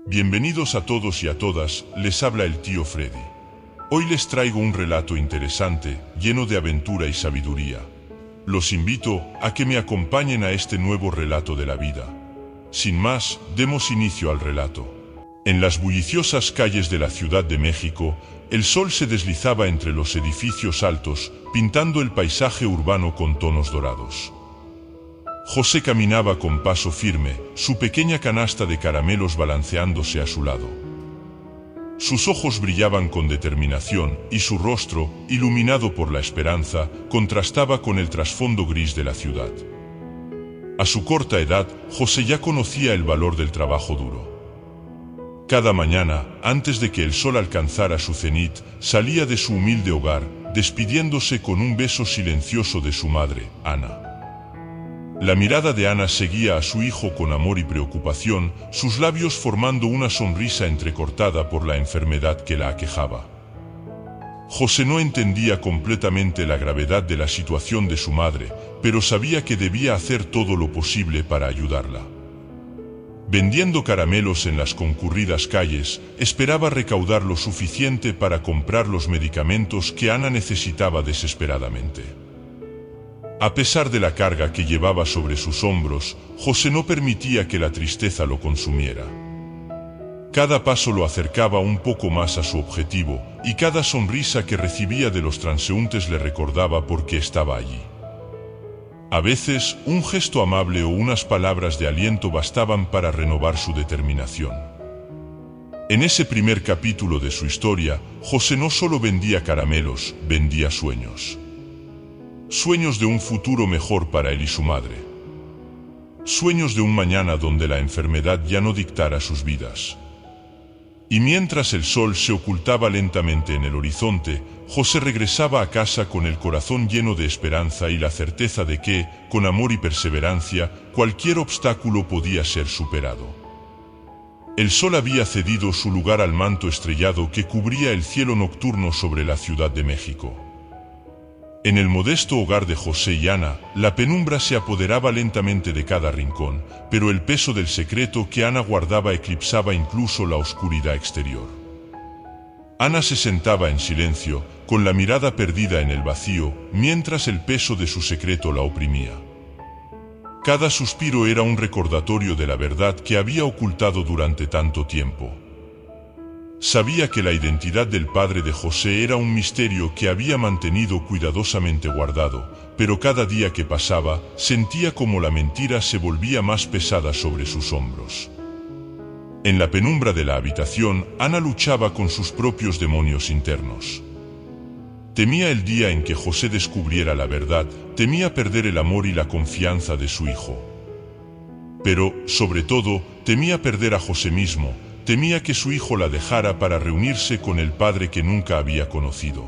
Bienvenidos a todos y a todas, les habla el tío Freddy. Hoy les traigo un relato interesante, lleno de aventura y sabiduría. Los invito a que me acompañen a este nuevo relato de la vida. Sin más, demos inicio al relato. En las bulliciosas calles de la Ciudad de México, el sol se deslizaba entre los edificios altos, pintando el paisaje urbano con tonos dorados. José caminaba con paso firme, su pequeña canasta de caramelos balanceándose a su lado. Sus ojos brillaban con determinación y su rostro, iluminado por la esperanza, contrastaba con el trasfondo gris de la ciudad. A su corta edad, José ya conocía el valor del trabajo duro. Cada mañana, antes de que el sol alcanzara su cenit, salía de su humilde hogar, despidiéndose con un beso silencioso de su madre, Ana. La mirada de Ana seguía a su hijo con amor y preocupación, sus labios formando una sonrisa entrecortada por la enfermedad que la aquejaba. José no entendía completamente la gravedad de la situación de su madre, pero sabía que debía hacer todo lo posible para ayudarla. Vendiendo caramelos en las concurridas calles, esperaba recaudar lo suficiente para comprar los medicamentos que Ana necesitaba desesperadamente. A pesar de la carga que llevaba sobre sus hombros, José no permitía que la tristeza lo consumiera. Cada paso lo acercaba un poco más a su objetivo, y cada sonrisa que recibía de los transeúntes le recordaba por qué estaba allí. A veces, un gesto amable o unas palabras de aliento bastaban para renovar su determinación. En ese primer capítulo de su historia, José no solo vendía caramelos, vendía sueños. Sueños de un futuro mejor para él y su madre. Sueños de un mañana donde la enfermedad ya no dictara sus vidas. Y mientras el sol se ocultaba lentamente en el horizonte, José regresaba a casa con el corazón lleno de esperanza y la certeza de que, con amor y perseverancia, cualquier obstáculo podía ser superado. El sol había cedido su lugar al manto estrellado que cubría el cielo nocturno sobre la Ciudad de México. En el modesto hogar de José y Ana, la penumbra se apoderaba lentamente de cada rincón, pero el peso del secreto que Ana guardaba eclipsaba incluso la oscuridad exterior. Ana se sentaba en silencio, con la mirada perdida en el vacío, mientras el peso de su secreto la oprimía. Cada suspiro era un recordatorio de la verdad que había ocultado durante tanto tiempo. Sabía que la identidad del padre de José era un misterio que había mantenido cuidadosamente guardado, pero cada día que pasaba, sentía como la mentira se volvía más pesada sobre sus hombros. En la penumbra de la habitación, Ana luchaba con sus propios demonios internos. Temía el día en que José descubriera la verdad, temía perder el amor y la confianza de su hijo. Pero, sobre todo, temía perder a José mismo. Temía que su hijo la dejara para reunirse con el padre que nunca había conocido.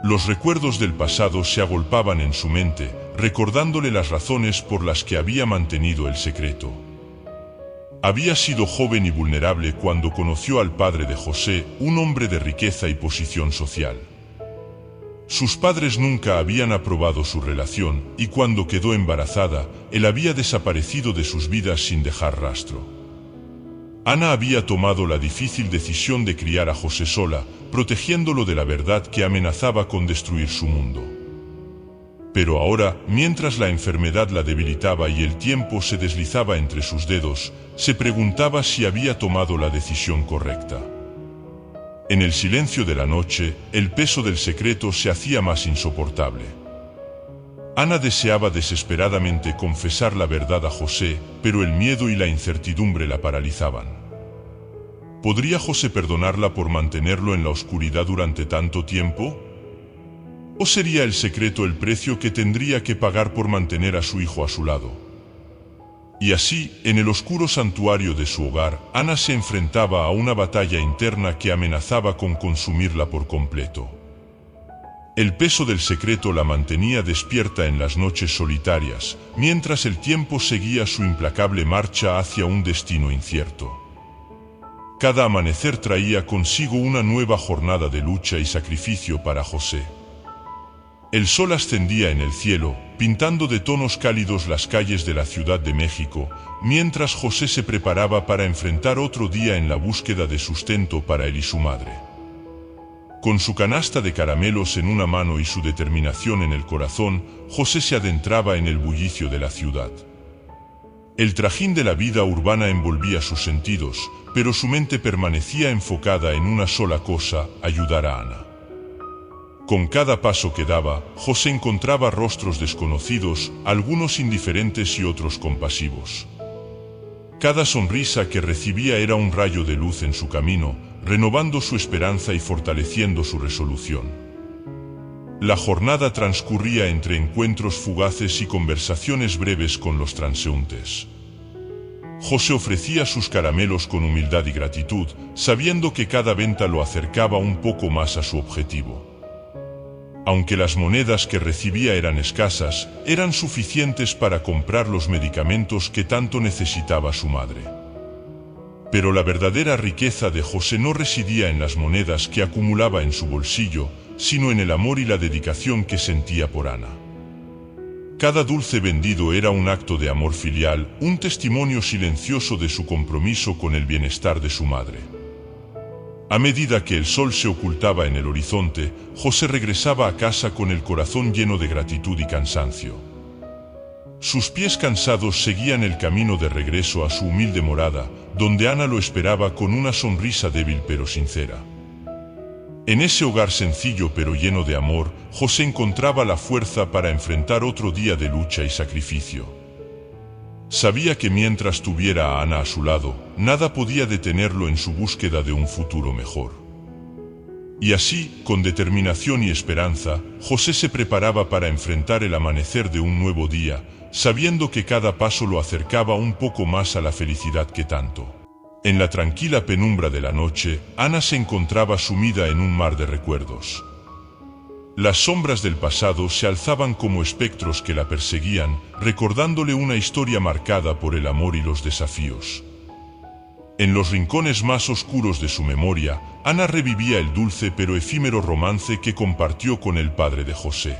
Los recuerdos del pasado se agolpaban en su mente, recordándole las razones por las que había mantenido el secreto. Había sido joven y vulnerable cuando conoció al padre de José, un hombre de riqueza y posición social. Sus padres nunca habían aprobado su relación, y cuando quedó embarazada, él había desaparecido de sus vidas sin dejar rastro. Ana había tomado la difícil decisión de criar a José sola, protegiéndolo de la verdad que amenazaba con destruir su mundo. Pero ahora, mientras la enfermedad la debilitaba y el tiempo se deslizaba entre sus dedos, se preguntaba si había tomado la decisión correcta. En el silencio de la noche, el peso del secreto se hacía más insoportable. Ana deseaba desesperadamente confesar la verdad a José, pero el miedo y la incertidumbre la paralizaban. ¿Podría José perdonarla por mantenerlo en la oscuridad durante tanto tiempo? ¿O sería el secreto el precio que tendría que pagar por mantener a su hijo a su lado? Y así, en el oscuro santuario de su hogar, Ana se enfrentaba a una batalla interna que amenazaba con consumirla por completo. El peso del secreto la mantenía despierta en las noches solitarias, mientras el tiempo seguía su implacable marcha hacia un destino incierto. Cada amanecer traía consigo una nueva jornada de lucha y sacrificio para José. El sol ascendía en el cielo, pintando de tonos cálidos las calles de la Ciudad de México, mientras José se preparaba para enfrentar otro día en la búsqueda de sustento para él y su madre. Con su canasta de caramelos en una mano y su determinación en el corazón, José se adentraba en el bullicio de la ciudad. El trajín de la vida urbana envolvía sus sentidos, pero su mente permanecía enfocada en una sola cosa: ayudar a Ana. Con cada paso que daba, José encontraba rostros desconocidos, algunos indiferentes y otros compasivos. Cada sonrisa que recibía era un rayo de luz en su camino, renovando su esperanza y fortaleciendo su resolución. La jornada transcurría entre encuentros fugaces y conversaciones breves con los transeúntes. José ofrecía sus caramelos con humildad y gratitud, sabiendo que cada venta lo acercaba un poco más a su objetivo. Aunque las monedas que recibía eran escasas, eran suficientes para comprar los medicamentos que tanto necesitaba su madre. Pero la verdadera riqueza de José no residía en las monedas que acumulaba en su bolsillo, sino en el amor y la dedicación que sentía por Ana. Cada dulce vendido era un acto de amor filial, un testimonio silencioso de su compromiso con el bienestar de su madre. A medida que el sol se ocultaba en el horizonte, José regresaba a casa con el corazón lleno de gratitud y cansancio. Sus pies cansados seguían el camino de regreso a su humilde morada, donde Ana lo esperaba con una sonrisa débil pero sincera. En ese hogar sencillo pero lleno de amor, José encontraba la fuerza para enfrentar otro día de lucha y sacrificio. Sabía que mientras tuviera a Ana a su lado, nada podía detenerlo en su búsqueda de un futuro mejor. Y así, con determinación y esperanza, José se preparaba para enfrentar el amanecer de un nuevo día, sabiendo que cada paso lo acercaba un poco más a la felicidad que tanto. En la tranquila penumbra de la noche, Ana se encontraba sumida en un mar de recuerdos. Las sombras del pasado se alzaban como espectros que la perseguían, recordándole una historia marcada por el amor y los desafíos. En los rincones más oscuros de su memoria, Ana revivía el dulce pero efímero romance que compartió con el padre de José.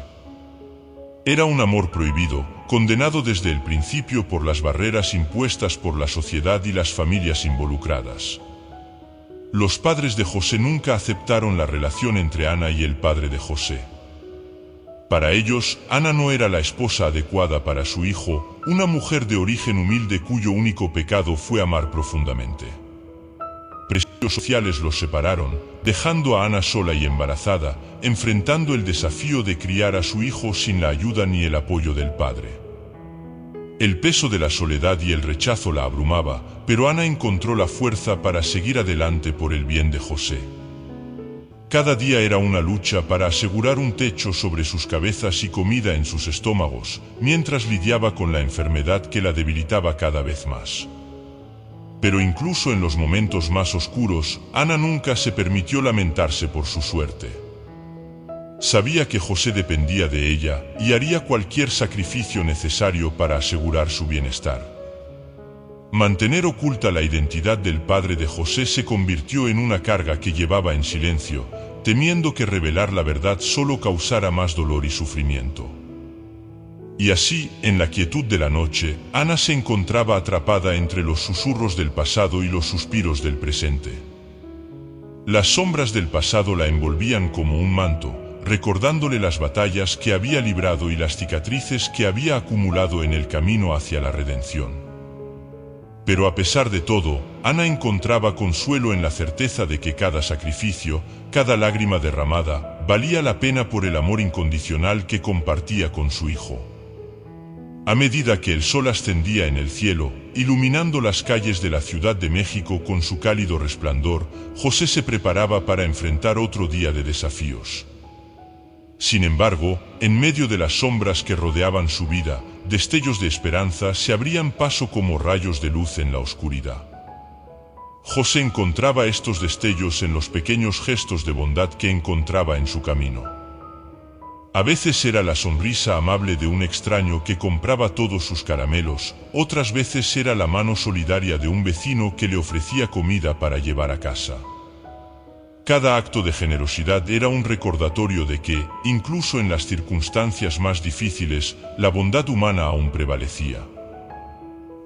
Era un amor prohibido, condenado desde el principio por las barreras impuestas por la sociedad y las familias involucradas. Los padres de José nunca aceptaron la relación entre Ana y el padre de José. Para ellos, Ana no era la esposa adecuada para su hijo, una mujer de origen humilde cuyo único pecado fue amar profundamente. Presiones sociales los separaron, dejando a Ana sola y embarazada, enfrentando el desafío de criar a su hijo sin la ayuda ni el apoyo del padre. El peso de la soledad y el rechazo la abrumaba, pero Ana encontró la fuerza para seguir adelante por el bien de José. Cada día era una lucha para asegurar un techo sobre sus cabezas y comida en sus estómagos, mientras lidiaba con la enfermedad que la debilitaba cada vez más. Pero incluso en los momentos más oscuros, Ana nunca se permitió lamentarse por su suerte. Sabía que José dependía de ella y haría cualquier sacrificio necesario para asegurar su bienestar. Mantener oculta la identidad del padre de José se convirtió en una carga que llevaba en silencio, temiendo que revelar la verdad solo causara más dolor y sufrimiento. Y así, en la quietud de la noche, Ana se encontraba atrapada entre los susurros del pasado y los suspiros del presente. Las sombras del pasado la envolvían como un manto, recordándole las batallas que había librado y las cicatrices que había acumulado en el camino hacia la redención. Pero a pesar de todo, Ana encontraba consuelo en la certeza de que cada sacrificio, cada lágrima derramada, valía la pena por el amor incondicional que compartía con su hijo. A medida que el sol ascendía en el cielo, iluminando las calles de la Ciudad de México con su cálido resplandor, José se preparaba para enfrentar otro día de desafíos. Sin embargo, en medio de las sombras que rodeaban su vida, destellos de esperanza se abrían paso como rayos de luz en la oscuridad. José encontraba estos destellos en los pequeños gestos de bondad que encontraba en su camino. A veces era la sonrisa amable de un extraño que compraba todos sus caramelos, otras veces era la mano solidaria de un vecino que le ofrecía comida para llevar a casa. Cada acto de generosidad era un recordatorio de que, incluso en las circunstancias más difíciles, la bondad humana aún prevalecía.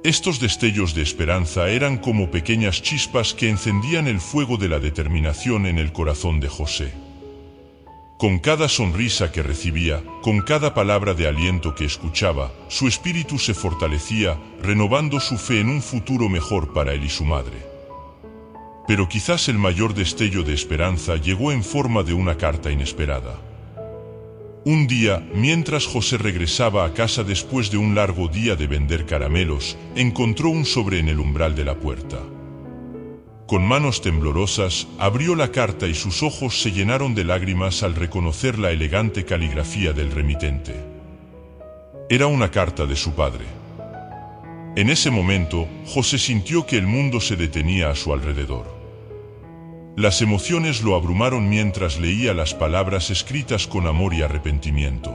Estos destellos de esperanza eran como pequeñas chispas que encendían el fuego de la determinación en el corazón de José. Con cada sonrisa que recibía, con cada palabra de aliento que escuchaba, su espíritu se fortalecía, renovando su fe en un futuro mejor para él y su madre. Pero quizás el mayor destello de esperanza llegó en forma de una carta inesperada. Un día, mientras José regresaba a casa después de un largo día de vender caramelos, encontró un sobre en el umbral de la puerta. Con manos temblorosas, abrió la carta y sus ojos se llenaron de lágrimas al reconocer la elegante caligrafía del remitente. Era una carta de su padre. En ese momento, José sintió que el mundo se detenía a su alrededor. Las emociones lo abrumaron mientras leía las palabras escritas con amor y arrepentimiento.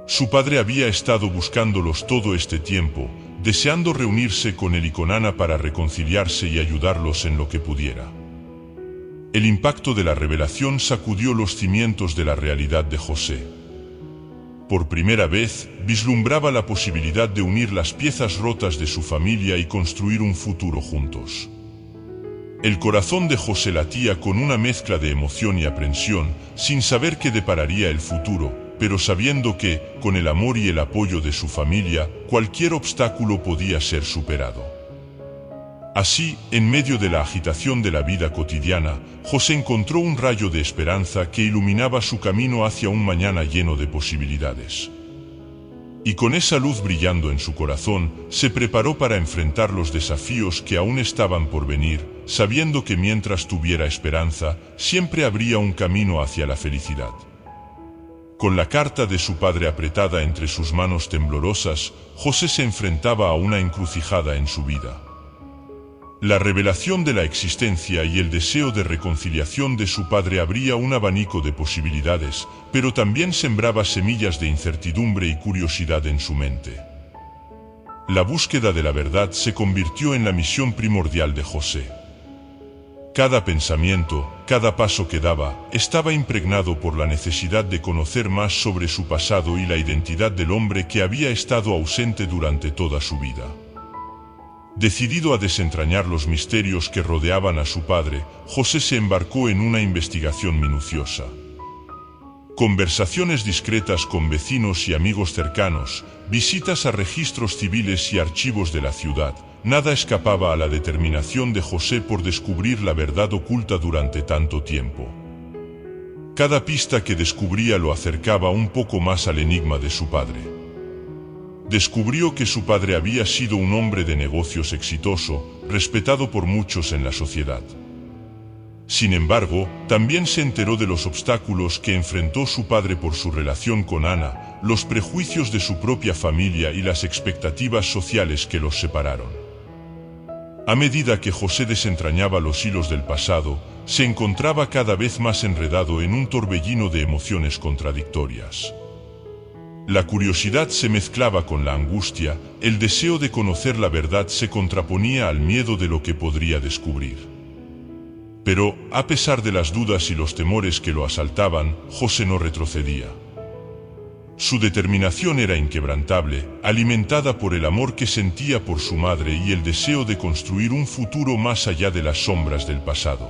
Su padre había estado buscándolos todo este tiempo, deseando reunirse con él y con Ana para reconciliarse y ayudarlos en lo que pudiera. El impacto de la revelación sacudió los cimientos de la realidad de José. Por primera vez, vislumbraba la posibilidad de unir las piezas rotas de su familia y construir un futuro juntos. El corazón de José latía con una mezcla de emoción y aprensión, sin saber qué depararía el futuro, pero sabiendo que, con el amor y el apoyo de su familia, cualquier obstáculo podía ser superado. Así, en medio de la agitación de la vida cotidiana, José encontró un rayo de esperanza que iluminaba su camino hacia un mañana lleno de posibilidades. Y con esa luz brillando en su corazón, se preparó para enfrentar los desafíos que aún estaban por venir, sabiendo que mientras tuviera esperanza, siempre habría un camino hacia la felicidad. Con la carta de su padre apretada entre sus manos temblorosas, José se enfrentaba a una encrucijada en su vida. La revelación de la existencia y el deseo de reconciliación de su padre abría un abanico de posibilidades, pero también sembraba semillas de incertidumbre y curiosidad en su mente. La búsqueda de la verdad se convirtió en la misión primordial de José. Cada pensamiento, cada paso que daba, estaba impregnado por la necesidad de conocer más sobre su pasado y la identidad del hombre que había estado ausente durante toda su vida. Decidido a desentrañar los misterios que rodeaban a su padre, José se embarcó en una investigación minuciosa. Conversaciones discretas con vecinos y amigos cercanos, visitas a registros civiles y archivos de la ciudad, nada escapaba a la determinación de José por descubrir la verdad oculta durante tanto tiempo. Cada pista que descubría lo acercaba un poco más al enigma de su padre. Descubrió que su padre había sido un hombre de negocios exitoso, respetado por muchos en la sociedad. Sin embargo, también se enteró de los obstáculos que enfrentó su padre por su relación con Ana, los prejuicios de su propia familia y las expectativas sociales que los separaron. A medida que José desentrañaba los hilos del pasado, se encontraba cada vez más enredado en un torbellino de emociones contradictorias. La curiosidad se mezclaba con la angustia, el deseo de conocer la verdad se contraponía al miedo de lo que podría descubrir. Pero, a pesar de las dudas y los temores que lo asaltaban, José no retrocedía. Su determinación era inquebrantable, alimentada por el amor que sentía por su madre y el deseo de construir un futuro más allá de las sombras del pasado.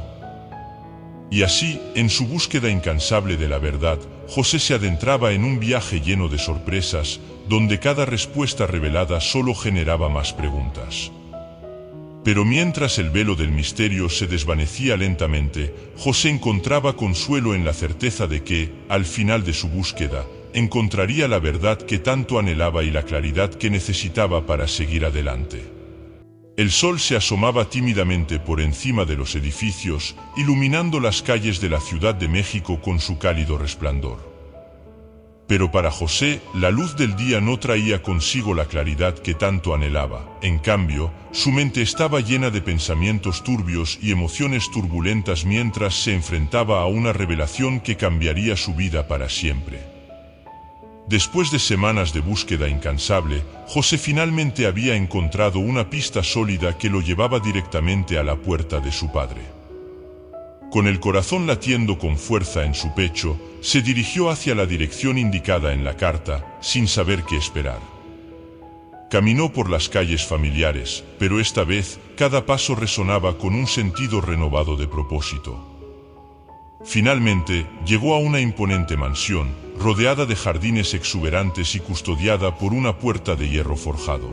Y así, en su búsqueda incansable de la verdad, José se adentraba en un viaje lleno de sorpresas, donde cada respuesta revelada solo generaba más preguntas. Pero mientras el velo del misterio se desvanecía lentamente, José encontraba consuelo en la certeza de que, al final de su búsqueda, encontraría la verdad que tanto anhelaba y la claridad que necesitaba para seguir adelante. El sol se asomaba tímidamente por encima de los edificios, iluminando las calles de la Ciudad de México con su cálido resplandor. Pero para José, la luz del día no traía consigo la claridad que tanto anhelaba. En cambio, su mente estaba llena de pensamientos turbios y emociones turbulentas mientras se enfrentaba a una revelación que cambiaría su vida para siempre. Después de semanas de búsqueda incansable, José finalmente había encontrado una pista sólida que lo llevaba directamente a la puerta de su padre. Con el corazón latiendo con fuerza en su pecho, se dirigió hacia la dirección indicada en la carta, sin saber qué esperar. Caminó por las calles familiares, pero esta vez, cada paso resonaba con un sentido renovado de propósito. Finalmente, llegó a una imponente mansión, rodeada de jardines exuberantes y custodiada por una puerta de hierro forjado.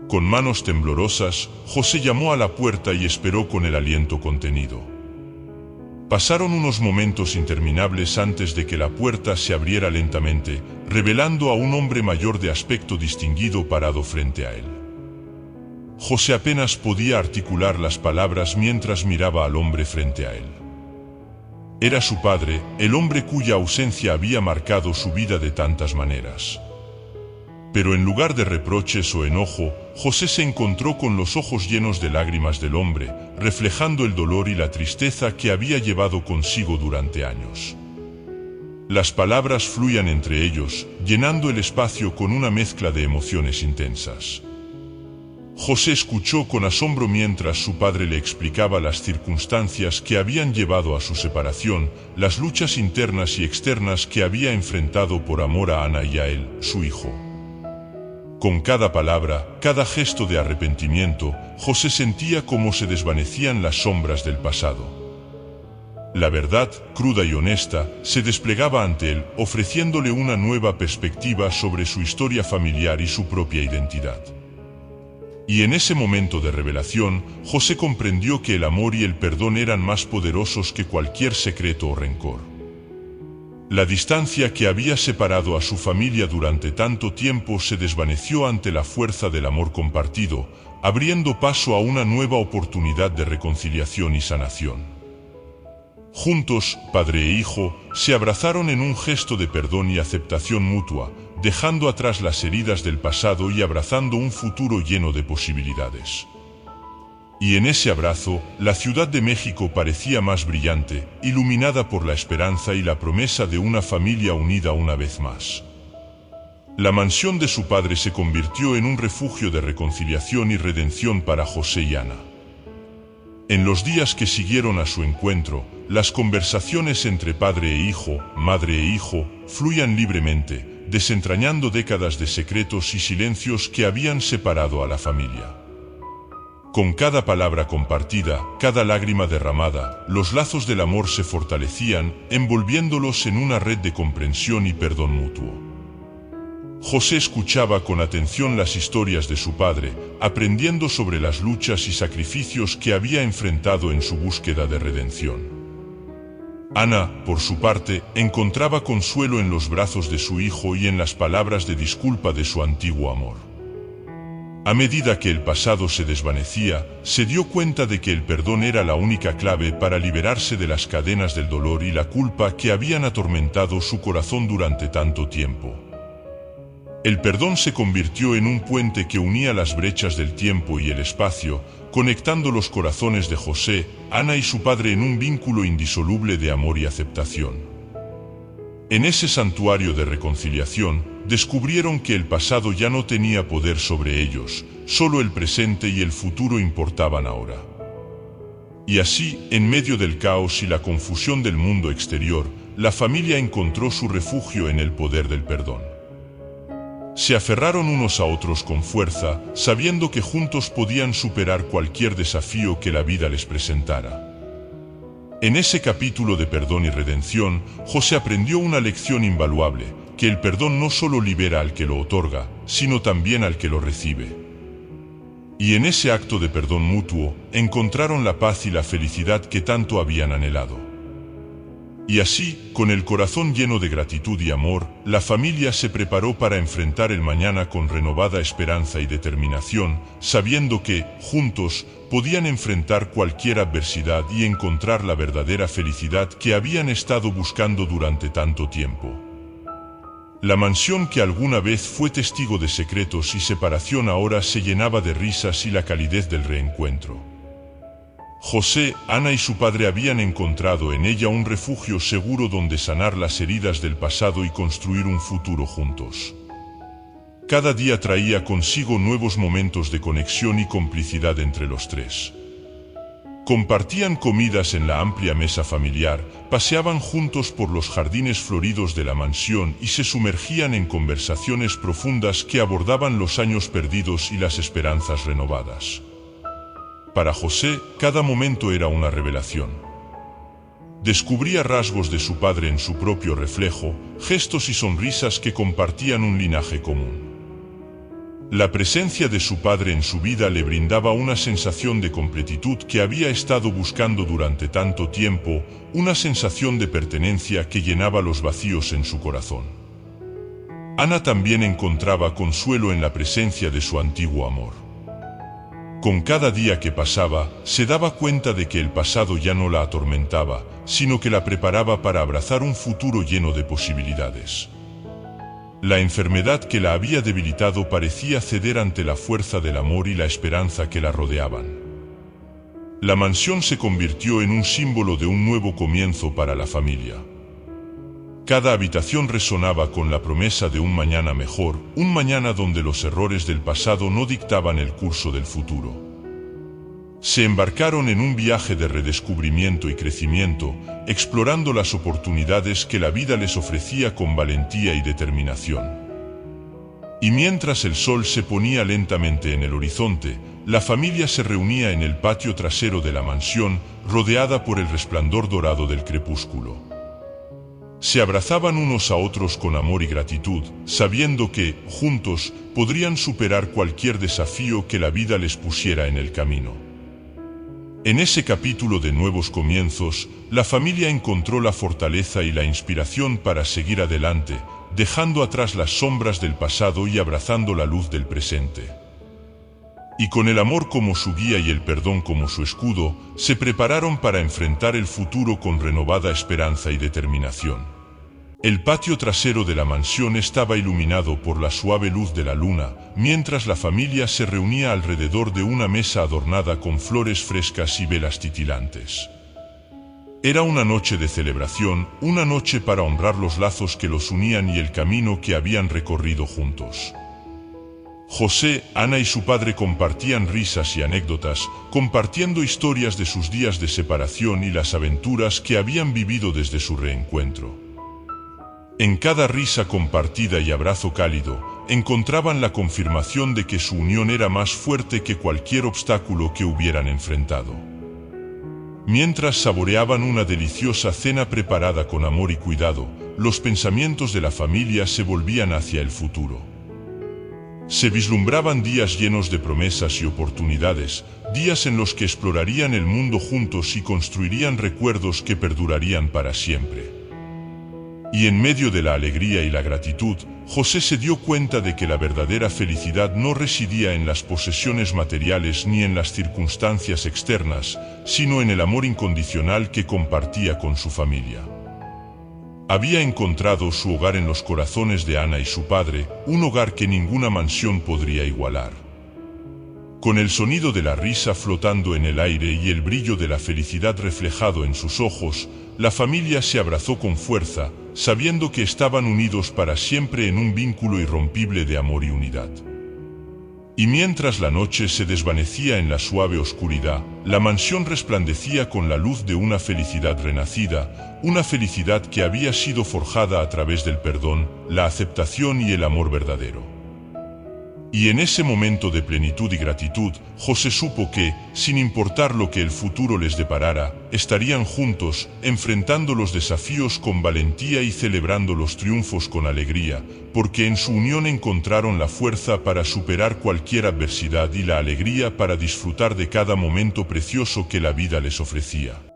Con manos temblorosas, José llamó a la puerta y esperó con el aliento contenido. Pasaron unos momentos interminables antes de que la puerta se abriera lentamente, revelando a un hombre mayor de aspecto distinguido parado frente a él. José apenas podía articular las palabras mientras miraba al hombre frente a él. Era su padre, el hombre cuya ausencia había marcado su vida de tantas maneras. Pero en lugar de reproches o enojo, José se encontró con los ojos llenos de lágrimas del hombre, reflejando el dolor y la tristeza que había llevado consigo durante años. Las palabras fluían entre ellos, llenando el espacio con una mezcla de emociones intensas. José escuchó con asombro mientras su padre le explicaba las circunstancias que habían llevado a su separación, las luchas internas y externas que había enfrentado por amor a Ana y a él, su hijo. Con cada palabra, cada gesto de arrepentimiento, José sentía cómo se desvanecían las sombras del pasado. La verdad, cruda y honesta, se desplegaba ante él, ofreciéndole una nueva perspectiva sobre su historia familiar y su propia identidad. Y en ese momento de revelación, José comprendió que el amor y el perdón eran más poderosos que cualquier secreto o rencor. La distancia que había separado a su familia durante tanto tiempo se desvaneció ante la fuerza del amor compartido, abriendo paso a una nueva oportunidad de reconciliación y sanación. Juntos, padre e hijo, se abrazaron en un gesto de perdón y aceptación mutua, dejando atrás las heridas del pasado y abrazando un futuro lleno de posibilidades. Y en ese abrazo, la Ciudad de México parecía más brillante, iluminada por la esperanza y la promesa de una familia unida una vez más. La mansión de su padre se convirtió en un refugio de reconciliación y redención para José y Ana. En los días que siguieron a su encuentro, las conversaciones entre padre e hijo, madre e hijo, fluían libremente, desentrañando décadas de secretos y silencios que habían separado a la familia. Con cada palabra compartida, cada lágrima derramada, los lazos del amor se fortalecían, envolviéndolos en una red de comprensión y perdón mutuo. José escuchaba con atención las historias de su padre, aprendiendo sobre las luchas y sacrificios que había enfrentado en su búsqueda de redención. Ana, por su parte, encontraba consuelo en los brazos de su hijo y en las palabras de disculpa de su antiguo amor. A medida que el pasado se desvanecía, se dio cuenta de que el perdón era la única clave para liberarse de las cadenas del dolor y la culpa que habían atormentado su corazón durante tanto tiempo. El perdón se convirtió en un puente que unía las brechas del tiempo y el espacio, conectando los corazones de José, Ana y su padre en un vínculo indisoluble de amor y aceptación. En ese santuario de reconciliación, descubrieron que el pasado ya no tenía poder sobre ellos, solo el presente y el futuro importaban ahora. Y así, en medio del caos y la confusión del mundo exterior, la familia encontró su refugio en el poder del perdón. Se aferraron unos a otros con fuerza, sabiendo que juntos podían superar cualquier desafío que la vida les presentara. En ese capítulo de perdón y redención, José aprendió una lección invaluable, que el perdón no solo libera al que lo otorga, sino también al que lo recibe. Y en ese acto de perdón mutuo, encontraron la paz y la felicidad que tanto habían anhelado. Y así, con el corazón lleno de gratitud y amor, la familia se preparó para enfrentar el mañana con renovada esperanza y determinación, sabiendo que, juntos, podían enfrentar cualquier adversidad y encontrar la verdadera felicidad que habían estado buscando durante tanto tiempo. La mansión que alguna vez fue testigo de secretos y separación ahora se llenaba de risas y la calidez del reencuentro. José, Ana y su padre habían encontrado en ella un refugio seguro donde sanar las heridas del pasado y construir un futuro juntos. Cada día traía consigo nuevos momentos de conexión y complicidad entre los tres. Compartían comidas en la amplia mesa familiar, paseaban juntos por los jardines floridos de la mansión y se sumergían en conversaciones profundas que abordaban los años perdidos y las esperanzas renovadas. Para José, cada momento era una revelación. Descubría rasgos de su padre en su propio reflejo, gestos y sonrisas que compartían un linaje común. La presencia de su padre en su vida le brindaba una sensación de completitud que había estado buscando durante tanto tiempo, una sensación de pertenencia que llenaba los vacíos en su corazón. Ana también encontraba consuelo en la presencia de su antiguo amor. Con cada día que pasaba, se daba cuenta de que el pasado ya no la atormentaba, sino que la preparaba para abrazar un futuro lleno de posibilidades. La enfermedad que la había debilitado parecía ceder ante la fuerza del amor y la esperanza que la rodeaban. La mansión se convirtió en un símbolo de un nuevo comienzo para la familia. Cada habitación resonaba con la promesa de un mañana mejor, un mañana donde los errores del pasado no dictaban el curso del futuro. Se embarcaron en un viaje de redescubrimiento y crecimiento, explorando las oportunidades que la vida les ofrecía con valentía y determinación. Y mientras el sol se ponía lentamente en el horizonte, la familia se reunía en el patio trasero de la mansión, rodeada por el resplandor dorado del crepúsculo. Se abrazaban unos a otros con amor y gratitud, sabiendo que, juntos, podrían superar cualquier desafío que la vida les pusiera en el camino. En ese capítulo de nuevos comienzos, la familia encontró la fortaleza y la inspiración para seguir adelante, dejando atrás las sombras del pasado y abrazando la luz del presente. Y con el amor como su guía y el perdón como su escudo, se prepararon para enfrentar el futuro con renovada esperanza y determinación. El patio trasero de la mansión estaba iluminado por la suave luz de la luna, mientras la familia se reunía alrededor de una mesa adornada con flores frescas y velas titilantes. Era una noche de celebración, una noche para honrar los lazos que los unían y el camino que habían recorrido juntos. José, Ana y su padre compartían risas y anécdotas, compartiendo historias de sus días de separación y las aventuras que habían vivido desde su reencuentro. En cada risa compartida y abrazo cálido, encontraban la confirmación de que su unión era más fuerte que cualquier obstáculo que hubieran enfrentado. Mientras saboreaban una deliciosa cena preparada con amor y cuidado, los pensamientos de la familia se volvían hacia el futuro. Se vislumbraban días llenos de promesas y oportunidades, días en los que explorarían el mundo juntos y construirían recuerdos que perdurarían para siempre. Y en medio de la alegría y la gratitud, José se dio cuenta de que la verdadera felicidad no residía en las posesiones materiales ni en las circunstancias externas, sino en el amor incondicional que compartía con su familia. Había encontrado su hogar en los corazones de Ana y su padre, un hogar que ninguna mansión podría igualar. Con el sonido de la risa flotando en el aire y el brillo de la felicidad reflejado en sus ojos, la familia se abrazó con fuerza, sabiendo que estaban unidos para siempre en un vínculo irrompible de amor y unidad. Y mientras la noche se desvanecía en la suave oscuridad, la mansión resplandecía con la luz de una felicidad renacida, una felicidad que había sido forjada a través del perdón, la aceptación y el amor verdadero. Y en ese momento de plenitud y gratitud, José supo que, sin importar lo que el futuro les deparara, estarían juntos, enfrentando los desafíos con valentía y celebrando los triunfos con alegría, porque en su unión encontraron la fuerza para superar cualquier adversidad y la alegría para disfrutar de cada momento precioso que la vida les ofrecía.